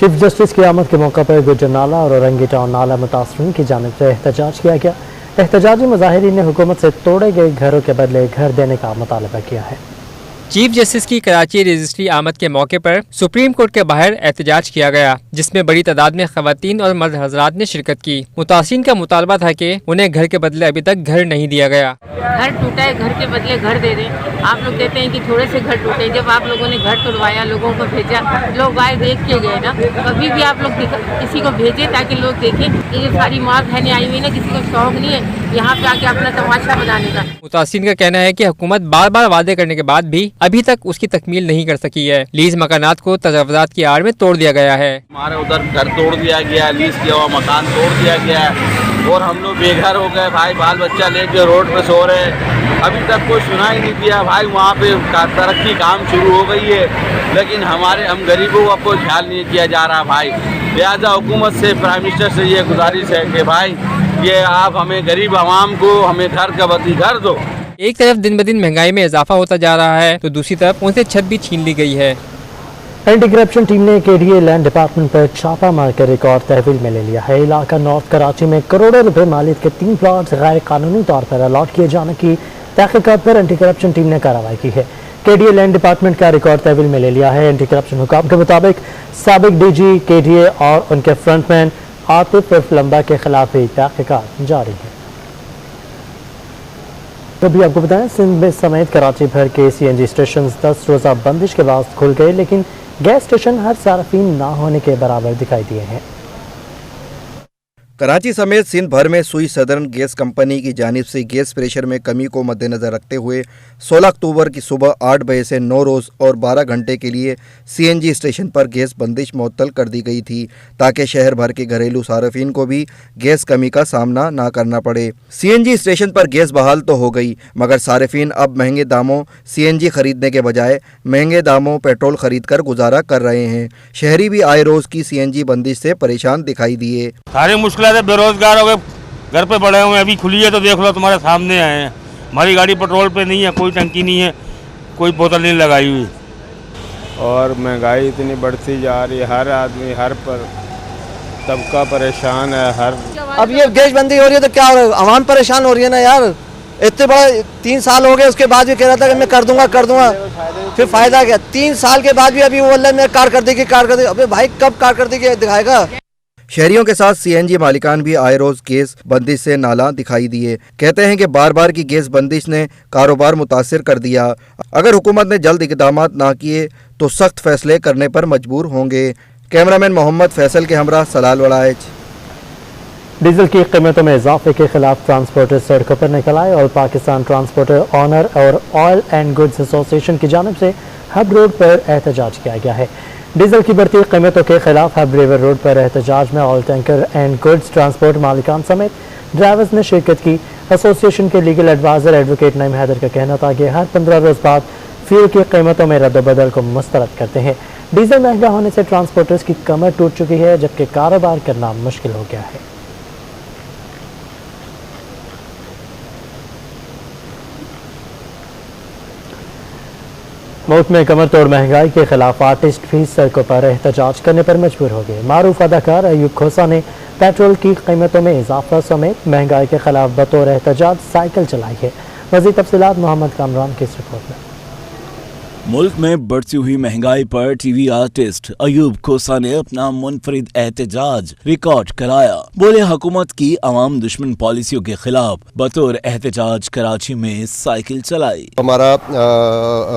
Chief justice کی آمد کے موقع پر گجر نالہ اور اورنگی ٹاؤن نالہ متاثرین کی جانب سے احتجاج کیا گیا۔ احتجاجی مظاہرین نے حکومت سے توڑے گئے گھروں کے بدلے گھر دینے کا مطالبہ کیا ہے۔ چیف جسٹس کی کراچی رجسٹری آمد کے موقع پر سپریم کورٹ کے باہر احتجاج کیا گیا، جس میں بڑی تعداد میں خواتین اور مرد حضرات نے شرکت کی۔ متاثرین کا مطالبہ تھا کہ انہیں گھر کے بدلے ابھی تک گھر نہیں دیا گیا۔ گھر ٹوٹا ہے، گھر کے بدلے گھر دے دیں۔ آپ لوگ کہتے ہیں کہ تھوڑے سے گھر ٹوٹے، جب آپ لوگوں نے گھر توڑوایا، لوگوں کو بھیجا، لوگ آئے دیکھ کے گئے نا، کبھی بھی آپ لوگ کسی کو بھیجے تاکہ لوگ دیکھیں۔ یہ ساری ماں بہنیں آئی ہوئی نا، کسی کو شوق نہیں ہے یہاں پہ آ کے اپنا تماشا بنانے کا۔ متاثرین کا کہنا ہے کہ حکومت بار بار وعدے کرنے کے بعد بھی ابھی تک اس کی تکمیل نہیں کر سکی ہے۔ لیز مکانات کو تجاوزات کی آڑ میں توڑ دیا گیا ہے۔ ہمارے ادھر گھر توڑ دیا گیا، لیز کیا ہوا مکان توڑ دیا گیا ہے اور ہم لوگ بے گھر ہو گئے بھائی، بال بچہ لے کے روڈ پہ سو رہے ہیں۔ ابھی تک کوئی سنا ہی نہیں دیا بھائی، وہاں پہ ترقی کام شروع ہو گئی ہے لیکن ہم غریبوں کا کوئی خیال نہیں کیا جا رہا بھائی۔ لہٰذا حکومت سے، پرائم منسٹر سے یہ گزارش ہے کہ بھائی یہ آپ ہمیں غریب عوام کو ہمیں گھر کا بدلی گھر دو۔ ایک طرف دن بدن مہنگائی میں اضافہ ہوتا جا رہا ہے تو دوسری طرف ان سے چھت بھی چھین لی گئی ہے۔ اینٹی کرپشن ٹیم نے KDA لینڈ ڈپارٹمنٹ پر چھاپا مار کر ریکارڈ تحویل میں لے لیا ہے۔ علاقہ نارتھ کراچی میں کروڑوں روپے مالیت کے 3 پلاٹس غیر قانونی طور پر الاٹ کیے جانے کی تحقیقات پر اینٹی کرپشن ٹیم نے کارروائی کی ہے۔ KDA لینڈ ڈپارٹمنٹ کا ریکارڈ تحویل میں لے لیا ہے۔ اینٹی کرپشن حکام کے مطابق سابق DG KDA اور ان کے فرنٹ مین عاطف لمبا کے خلاف بھی تحقیقات جاری ہیں۔ تو بھی آپ کو بتائیں، سندھ میں سمیت کراچی بھر کے CNG اسٹیشن 10 روزہ بندش کے بعد کھل گئے، لیکن گیس اسٹیشن ہر صارفین نہ ہونے کے برابر دکھائی دیے ہیں۔ کراچی سمیت سندھ بھر میں سوئی سدرن گیس کمپنی کی جانب سے گیس پریشر میں کمی کو مد نظر رکھتے ہوئے 16 اکتوبر کی صبح 8 بجے سے 9 روز اور 12 گھنٹے کے لیے CNG اسٹیشن پر گیس بندش معطل کر دی گئی تھی تاکہ شہر بھر کے گھریلو صارفین کو بھی گیس کمی کا سامنا نہ کرنا پڑے۔ CNG اسٹیشن پر گیس بحال تو ہو گئی مگر صارفین اب مہنگے داموں CNG خریدنے کے بجائے مہنگے داموں پیٹرول خرید کر گزارا کر رہے ہیں۔ شہری بھی آئے روز کی CNG بندش سے پریشان دکھائی دیے۔ ساری مشکلات بے روزگار ہو گئے، گھر پہ پڑے ہوئے ہیں، ابھی کھلی ہے تو دیکھ لو تمہارے سامنے آئے ہیں۔ ہماری گاڑی پیٹرول پہ نہیں ہے، کوئی ٹنکی نہیں ہے، کوئی بوتل نہیں لگائی ہوئی، اور مہنگائی اتنی بڑھتی جا رہی ہے، ہر آدمی ہر پر طبقہ پریشان ہے۔ اب یہ گیس بندی ہو رہی ہے تو کیا عوام پریشان ہو رہی ہے نا یار۔ اتنے بڑا 3 سال ہو گئے، اس کے بعد بھی کہہ رہا تھا کہ میں کر دوں گا پھر فائدہ کیا؟ 3 سال کے بعد بھی ابھی وہ اللہ میں کارکردگی ابے بھائی کب کارکردگی دکھائے گا؟ شہریوں کے ساتھ CNG مالکان بھی آئے روز گیس بندش سے نالاں دکھائی دیے۔ کہتے ہیں کہ بار بار کی گیس بندش نے کاروبار متاثر کر دیا۔ اگر حکومت نے جلد اقدامات نہ کیے تو سخت فیصلے کرنے پر مجبور ہوں گے۔ کیمرامین محمد فیصل کے ہمراہ سلال وڑائچ۔ ڈیزل کی قیمتوں میں اضافے کے خلاف ٹرانسپورٹر سڑکوں پر نکل آئے اور پاکستان ٹرانسپورٹر آنر اور آئل اینڈ گڈز ایسوسی ایشن کی جانب سے ہب روڈ پر احتجاج کیا گیا ہے۔ ڈیزل کی بڑھتی قیمتوں کے خلاف ہب ریور روڈ پر احتجاج میں oil tanker and goods transport مالکان سمیت ڈرائیورز نے شرکت کی۔ ایسوسی ایشن کے لیگل ایڈوائزر ایڈوکیٹ نعیم حیدر کا کہنا تھا کہ ہر 15 روز بعد فیول کی قیمتوں میں رد و بدل کو مسترد کرتے ہیں۔ ڈیزل مہنگا ہونے سے ٹرانسپورٹرز کی کمر ٹوٹ چکی ہے جبکہ کاروبار کرنا مشکل ہو گیا ہے۔ ملک میں کمر توڑ مہنگائی کے خلاف آرٹسٹ بھی سڑکوں پر احتجاج کرنے پر مجبور ہو گئے۔ معروف اداکار ایوب کھوسا نے پیٹرول کی قیمتوں میں اضافہ سمیت مہنگائی کے خلاف بطور احتجاج سائیکل چلائی ہے۔ مزید تفصیلات محمد کامران کی اس رپورٹ میں۔ ملک میں بڑھتی ہوئی مہنگائی پر T V artist Ayub Khosa نے اپنا منفرد احتجاج ریکارڈ کرایا۔ بولے حکومت کی عوام دشمن پالیسیوں کے خلاف بطور احتجاج کراچی میں سائیکل چلائی۔ ہمارا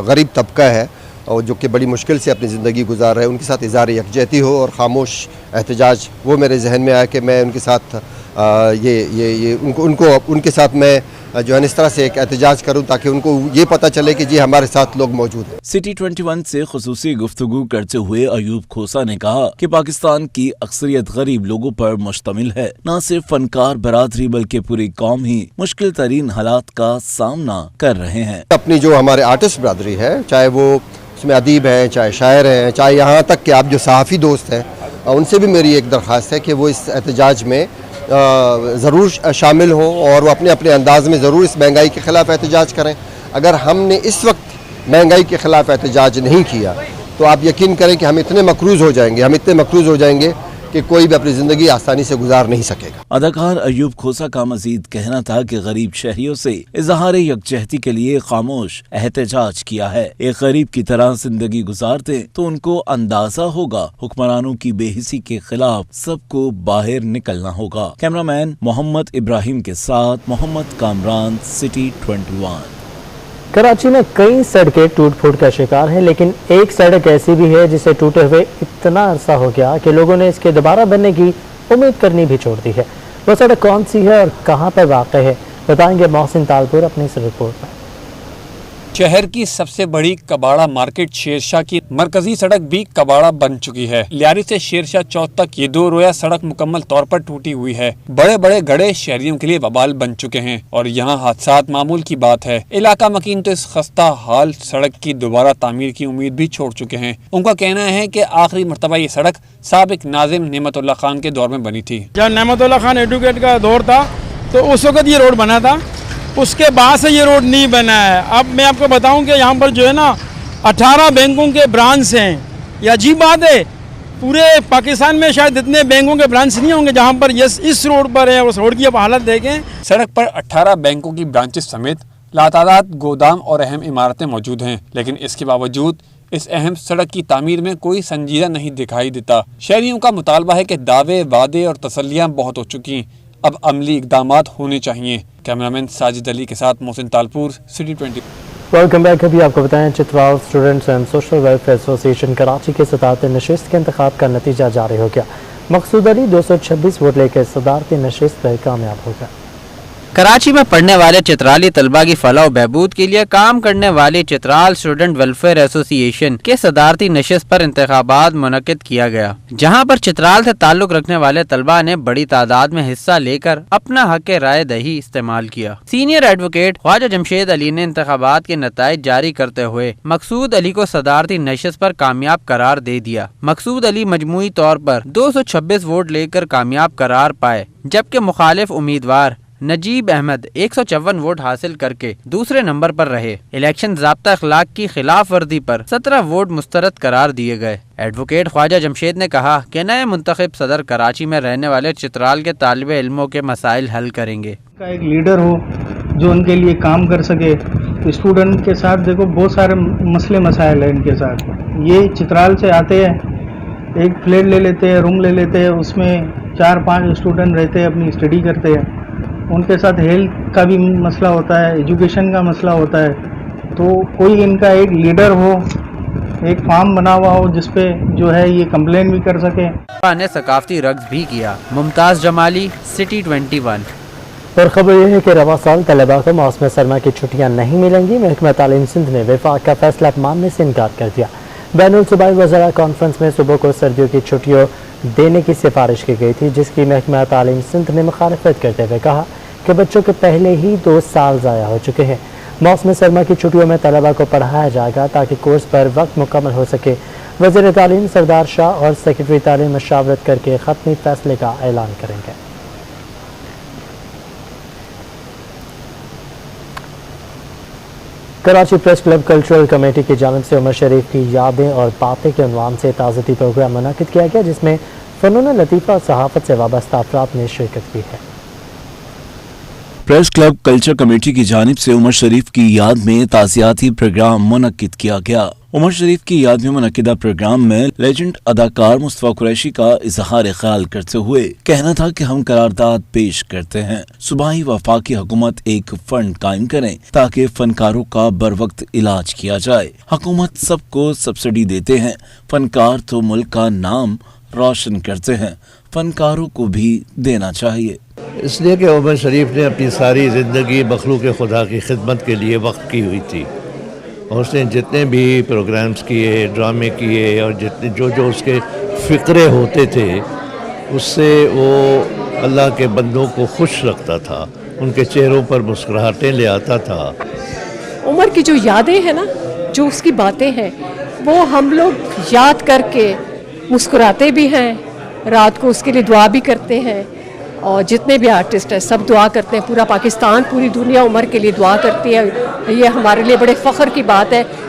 غریب طبقہ ہے اور جو کہ بڑی مشکل سے اپنی زندگی گزار رہے ہیں، ان کے ساتھ اظہار یکجہتی ہو اور خاموش احتجاج، وہ میرے ذہن میں آیا کہ میں ان کے ساتھ ان کے ساتھ میں جو ہے اس طرح سے ایک احتجاج کروں تاکہ ان کو یہ پتہ چلے کہ جی ہمارے ساتھ لوگ موجود ہیں۔ سٹی 21 سے خصوصی گفتگو کرتے ہوئے ایوب کھوسا نے کہا کہ پاکستان کی اکثریت غریب لوگوں پر مشتمل ہے۔ نہ صرف فنکار برادری بلکہ پوری قوم ہی مشکل ترین حالات کا سامنا کر رہے ہیں۔ اپنی جو ہمارے آرٹسٹ برادری ہے، چاہے وہ اس میں ادیب ہیں، چاہے شاعر ہیں، چاہے یہاں تک کہ آپ جو صحافی دوست ہیں، ان سے بھی میری ایک درخواست ہے کہ وہ اس احتجاج میں ضرور شامل ہوں اور وہ اپنے اپنے انداز میں ضرور اس مہنگائی کے خلاف احتجاج کریں۔ اگر ہم نے اس وقت مہنگائی کے خلاف احتجاج نہیں کیا تو آپ یقین کریں کہ ہم اتنے مقروض ہو جائیں گے کہ کوئی بھی اپنی زندگی آسانی سے گزار نہیں سکے گا۔ اداکار ایوب کھوسا کا مزید کہنا تھا کہ غریب شہریوں سے اظہار یکجہتی کے لیے خاموش احتجاج کیا ہے۔ ایک غریب کی طرح زندگی گزارتے تو ان کو اندازہ ہوگا حکمرانوں کی بے حسی کے خلاف سب کو باہر نکلنا ہوگا۔ کیمرامین محمد ابراہیم کے ساتھ محمد کامران، سٹی 21۔ کراچی میں کئی سڑکیں ٹوٹ پھوٹ کا شکار ہیں، لیکن ایک سڑک ایسی بھی ہے جسے ٹوٹے ہوئے اتنا عرصہ ہو گیا کہ لوگوں نے اس کے دوبارہ بننے کی امید کرنی بھی چھوڑ دی ہے۔ وہ سڑک کون سی ہے اور کہاں پر واقع ہے، بتائیں گے محسن تالپور اپنی اس رپورٹ میں۔ شہر کی سب سے بڑی کباڑہ مارکیٹ شیرشاہ کی مرکزی سڑک بھی کباڑہ بن چکی ہے۔ لیاری سے شیرشاہ چوک تک یہ 2 رویہ سڑک مکمل طور پر ٹوٹی ہوئی ہے۔ بڑے بڑے گڑھے شہریوں کے لیے وبال بن چکے ہیں اور یہاں حادثات معمول کی بات ہے۔ علاقہ مکین تو اس خستہ حال سڑک کی دوبارہ تعمیر کی امید بھی چھوڑ چکے ہیں۔ ان کا کہنا ہے کہ آخری مرتبہ یہ سڑک سابق ناظم نعمت اللہ خان کے دور میں بنی تھی۔ جب نعمت اللہ خان ایڈوکیٹ کا دور تھا تو اس وقت یہ روڈ بنا تھا، اس کے بعد سے یہ روڈ نہیں بنا ہے۔ اب میں آپ کو بتاؤں کہ یہاں پر جو ہے نا 18 بینکوں کے برانچ ہیں۔ یہ عجیب بات ہے، پورے پاکستان میں شاید اتنے بینکوں کے برانچ نہیں ہوں گے جہاں پر اس روڈ پر ہے۔ اس روڈ کی اب حالت دیکھیں۔ سڑک پر 18 بینکوں کی برانچز سمیت لاتعداد گودام اور اہم عمارتیں موجود ہیں، لیکن اس کے باوجود اس اہم سڑک کی تعمیر میں کوئی سنجیدہ نہیں دکھائی دیتا۔ شہریوں کا مطالبہ ہے کہ دعوے، وعدے اور تسلیاں بہت ہو چکی، اب عملی اقدامات ہونے چاہیے۔ کیمرامین ساجد علی کے ساتھ محسن تالپور، سٹی 20۔ Welcome back. ابھی آپ کو بتائیں Chitral students and social welfare association Karachi کے صدارتی نشست کے انتخاب کا نتیجہ جاری ہو گیا۔ مقصود علی 226 ووٹ لے کر صدارتی نشست پر کامیاب ہو گیا۔ کراچی میں پڑھنے والے چترالی طلبہ کی فلاح و بہبود کے لیے کام کرنے والی چترال اسٹوڈنٹ ویلفیئر ایسوسی ایشن کے صدارتی نشست پر انتخابات منعقد کیا گیا، جہاں پر چترال سے تعلق رکھنے والے طلبہ نے بڑی تعداد میں حصہ لے کر اپنا حق رائے دہی استعمال کیا۔ سینئر ایڈوکیٹ خواجہ جمشید علی نے انتخابات کے نتائج جاری کرتے ہوئے مقصود علی کو صدارتی نشست پر کامیاب قرار دے دیا۔ مقصود علی مجموعی طور پر 226 ووٹ لے کر کامیاب قرار پائے، جبکہ مخالف امیدوار نجیب احمد 154 ووٹ حاصل کر کے دوسرے نمبر پر رہے۔ الیکشن ضابطہ اخلاق کی خلاف ورزی پر 17 ووٹ مسترد قرار دیے گئے۔ ایڈوکیٹ خواجہ جمشید نے کہا کہ نئے منتخب صدر کراچی میں رہنے والے چترال کے طالب علموں کے مسائل حل کریں گے۔ ایک لیڈر ہو جو ان کے لیے کام کر سکے۔ اسٹوڈنٹ کے ساتھ دیکھو بہت سارے مسئلے مسائل ہیں ان کے ساتھ۔ یہ چترال سے آتے ہیں، ایک فلیٹ لے لیتے ہیں، روم لے لیتے ہیں، اس میں 4-5 اسٹوڈنٹ رہتے ہیں، اپنی اسٹڈی کرتے ہیں۔ ان کے ساتھ ہیلتھ کا بھی مسئلہ ہوتا ہے، ایجوکیشن کا مسئلہ ہوتا ہے۔ تو کوئی ان کا ایک لیڈر ہو، ایک فارم بنا ہوا ہو جس پہ جو ہے یہ کمپلین بھی کر سکے۔ نے ثقافتی رقص بھی کیا۔ ممتاز جمالی، سٹی 21۔ اور خبر یہ ہے کہ رواں سال طلباء کو موسم سرما کی چھٹیاں نہیں ملیں گی۔ محکمہ تعلیم سندھ نے وفاق کا فیصلہ ماننے سے انکار کر دیا۔ بین الصوبائی وزراء کانفرنس میں صوبوں کو سردیوں کی چھٹیوں دینے کی سفارش کی گئی تھی، جس کی محکمہ تعلیم سندھ نے مخالفت کرتے ہوئے کہا کہ بچوں کے پہلے ہی 2 سال ضائع ہو چکے ہیں۔ موسم سرما کی چھٹیوں میں طلباء کو پڑھایا جائے گا تاکہ کورس پر وقت مکمل ہو سکے۔ وزیر تعلیم سردار شاہ اور سیکرٹری تعلیم مشاورت کر کے حتمی فیصلے کا اعلان کریں گے۔ Karachi press club cultural committee کی جانب سے عمر شریف کی یادیں اور باتیں کے عنوان سے تعزیتی پروگرام منعقد کیا گیا، جس میں فنون لطیفہ اور صحافت سے وابستہ افراد نے شرکت کی ہے۔ پریس کلب کلچر کمیٹی کی جانب سے عمر شریف کی یاد میں تعزیتی پروگرام منعقد کیا گیا۔ عمر شریف کی یاد میں منعقدہ پروگرام میں لیجنڈ اداکار مصطفیٰ قریشی کا اظہار خیال کرتے ہوئے کہنا تھا کہ ہم قرارداد پیش کرتے ہیں، صوبائی وفاقی حکومت ایک فنڈ قائم کریں تاکہ فنکاروں کا بر وقت علاج کیا جائے۔ حکومت سب کو سبسڈی دیتے ہیں، فنکار تو ملک کا نام روشن کرتے ہیں، فنکاروں کو بھی دینا چاہیے۔ اس لیے کہ عمر شریف نے اپنی ساری زندگی مخلوق خدا کی خدمت کے لیے وقف کی ہوئی تھی، اور اس نے جتنے بھی پروگرامز کیے، ڈرامے کیے، اور جتنے جو اس کے فقرے ہوتے تھے، اس سے وہ اللہ کے بندوں کو خوش رکھتا تھا، ان کے چہروں پر مسکراہٹیں لے آتا تھا۔ عمر کی جو یادیں ہیں نا، جو اس کی باتیں ہیں، وہ ہم لوگ یاد کر کے مسکراتے بھی ہیں، رات کو اس کے لیے دعا بھی کرتے ہیں، اور جتنے بھی آرٹسٹ ہیں سب دعا کرتے ہیں، پورا پاکستان، پوری دنیا عمر کے لیے دعا کرتی ہے۔ یہ ہمارے لیے بڑے فخر کی بات ہے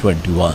21।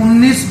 19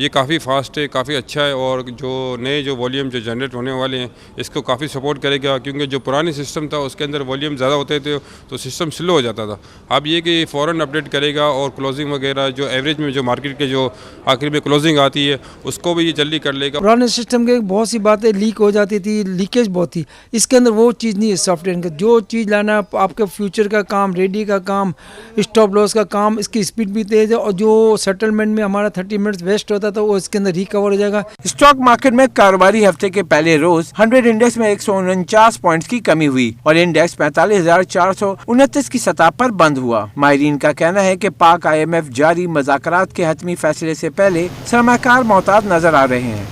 یہ کافی فاسٹ ہے, کافی اچھا ہے, اور جو نئے جو والیوم جو جنریٹ ہونے والے ہیں اس کو کافی سپورٹ کرے گا, کیونکہ جو پرانی سسٹم تھا اس کے اندر والیوم زیادہ ہوتے تھے تو سسٹم سلو ہو جاتا تھا. اب یہ کہ فوراً اپڈیٹ کرے گا اور کلوزنگ وغیرہ جو ایوریج میں جو مارکیٹ کے جو آخر میں کلوزنگ آتی ہے اس کو بھی یہ جلدی کر لے گا. پرانے سسٹم کے بہت سی باتیں لیک ہو جاتی تھی, لیکیج بہت تھی. اس کے اندر وہ چیز نہیں ہے سافٹ ویئر کا. جو چیز لانا آپ کے فیوچر کا کام, ریڈی کا کام, اسٹاپ لاس کا کام, اس کی اسپیڈ بھی تیز ہے, اور جو سیٹلمنٹ میں ہمارا 30 منٹس ویسٹ ہوتا تھا وہ اس کے اندر ریکور ہو جائے گا. اسٹاک مارکیٹ میں کاروباری ہفتے کے پہلے روز 100 انڈیکس میں 149 پوائنٹس کی کمی ہوئی اور انڈیکس 45,429 کی سطح پر بند ہوا. ماہرین کا کہنا ہے کہ پاک IMF جاری مذاکرات کے حتمی فیصلے سے پہلے سرمایہ کار محتاط نظر آ رہے ہیں.